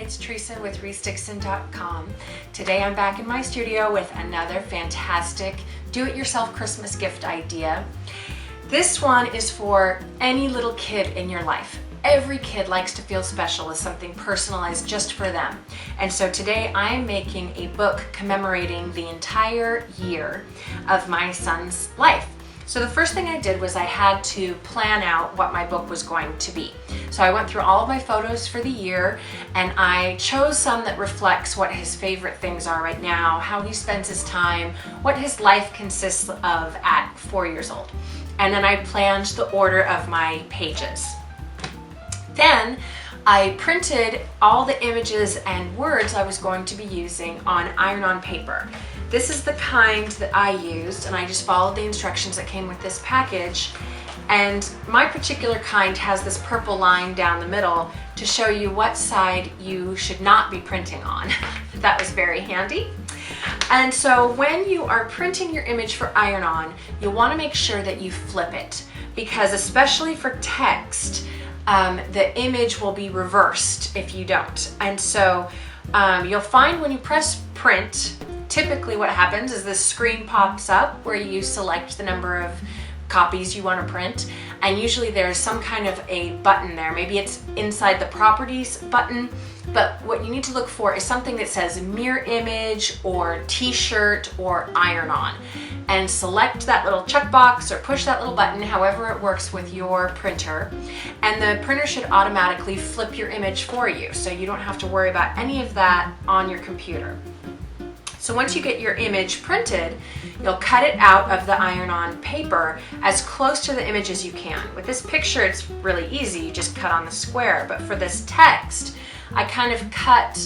it's Teresa with ReeseDixon.com. Today I'm back in my studio with another fantastic do-it-yourself Christmas gift idea. This one is for any little kid in your life. Every kid likes to feel special with something personalized just for them. And so today I am making a book commemorating the entire year of my son's life. So the first thing I did was I had to plan out what my book was going to be. So I went through all of my photos for the year and I chose some that reflects what his favorite things are right now, how he spends his time, what his life consists of at 4 years old. And then I planned the order of my pages. Then I printed all the images and words I was going to be using on iron-on paper. This is the kind that I used, and I just followed the instructions that came with this package. And my particular kind has this purple line down the middle to show you what side you should not be printing on. That was very handy. And so when you are printing your image for iron-on, you'll want to make sure that you flip it, because especially for text, the image will be reversed if you don't. And so you'll find when you press print, typically what happens is this screen pops up where you select the number of copies you want to print, and usually there's some kind of a button there. Maybe it's inside the properties button, but what you need to look for is something that says mirror image or t-shirt or iron on, and select that little checkbox or push that little button, however it works with your printer, and the printer should automatically flip your image for you, so you don't have to worry about any of that on your computer. So once you get your image printed, you'll cut it out of the iron-on paper as close to the image as you can. With this picture, it's really easy. You just cut on the square. But for this text, I kind of cut,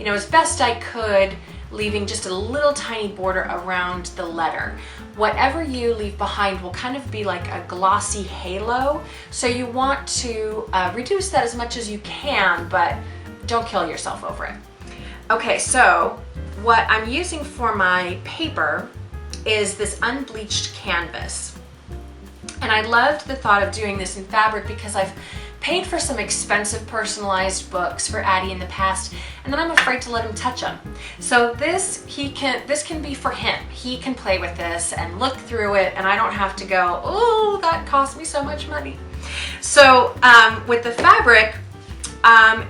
as best I could, leaving just a little tiny border around the letter. Whatever you leave behind will kind of be like a glossy halo. So you want to reduce that as much as you can, but don't kill yourself over it. Okay, so what I'm using for my paper is this unbleached canvas. And I loved the thought of doing this in fabric because I've paid for some expensive personalized books for Addie in the past, and then I'm afraid to let him touch them. So this can be for him. He can play with this and look through it, and I don't have to go, oh, that cost me so much money. So with the fabric,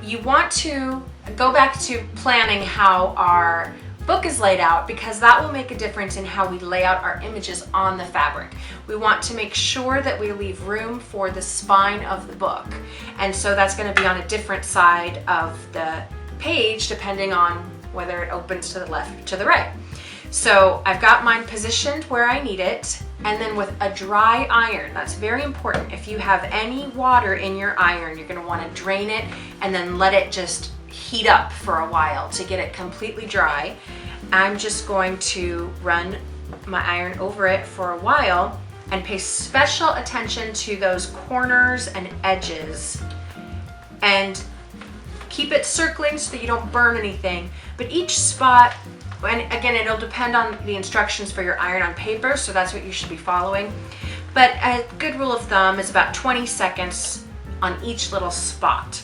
you want to go back to planning how our book is laid out, because that will make a difference in how we lay out our images on the fabric. We want to make sure that we leave room for the spine of the book, and so that's going to be on a different side of the page depending on whether it opens to the left or to the right. So I've got mine positioned where I need it, and then with a dry iron. That's very important. If you have any water in your iron, you're going to want to drain it and then let it just heat up for a while to get it completely dry. I'm just going to run my iron over it for a while and pay special attention to those corners and edges, and keep it circling so that you don't burn anything. But each spot, and again, it'll depend on the instructions for your iron on paper, so that's what you should be following. But a good rule of thumb is about 20 seconds on each little spot.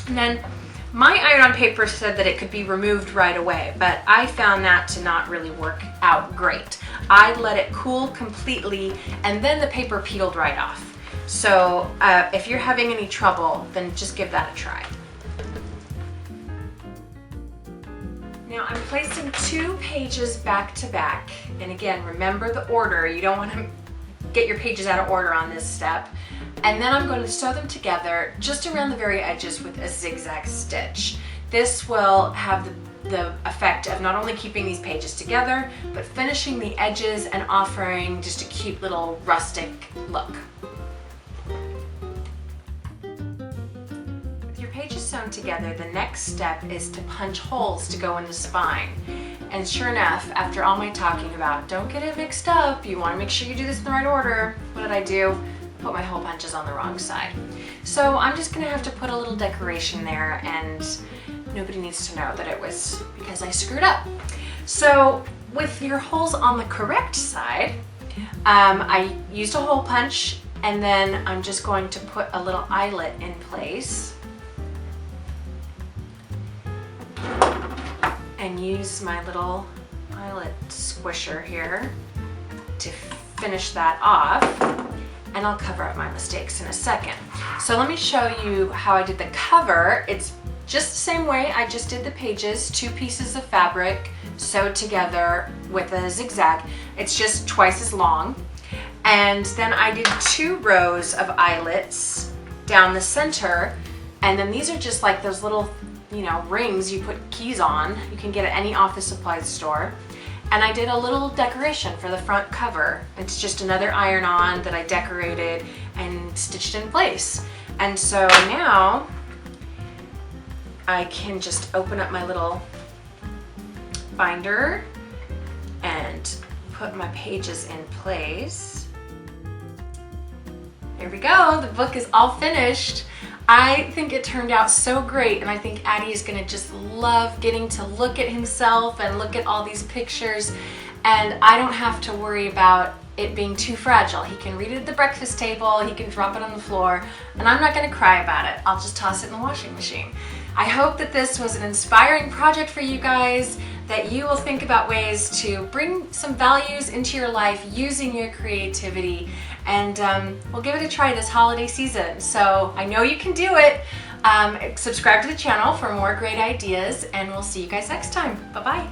And then my iron on paper said that it could be removed right away, but I found that to not really work out great. I let it cool completely, and then the paper peeled right off. So if you're having any trouble, then just give that a try. Now I'm placing 2 pages back to back, and again, remember the order. You don't want to get your pages out of order on this step. And then I'm going to sew them together just around the very edges with a zigzag stitch. This will have the effect of not only keeping these pages together, but finishing the edges and offering just a cute little rustic look. With your pages sewn together, the next step is to punch holes to go in the spine. And sure enough, after all my talking about don't get it mixed up, you want to make sure you do this in the right order, what did I do? Put my hole punches on the wrong side. So I'm just gonna have to put a little decoration there, and nobody needs to know that it was because I screwed up. So with your holes on the correct side, I used a hole punch, and then I'm just going to put a little eyelet in place. use my little eyelet squisher here to finish that off, and I'll cover up my mistakes in a second. So let me show you how I did the cover. It's just the same way I just did the pages, 2 pieces of fabric sewed together with a zigzag. It's just twice as long. And then I did 2 rows of eyelets down the center, and then these are just like those little, you know, rings you put keys on. You can get at any office supply store. And I did a little decoration for the front cover. It's just another iron-on that I decorated and stitched in place. And so now I can just open up my little binder and put my pages in place. There we go, the book is all finished. I think it turned out so great, and I think Addie is gonna just love getting to look at himself and look at all these pictures, and I don't have to worry about it being too fragile. He can read it at the breakfast table, he can drop it on the floor, and I'm not gonna cry about it. I'll just toss it in the washing machine. I hope that this was an inspiring project for you guys, that you will think about ways to bring some values into your life using your creativity, and we'll give it a try this holiday season. So I know you can do it. Subscribe to the channel for more great ideas, and we'll see you guys next time. Bye-bye.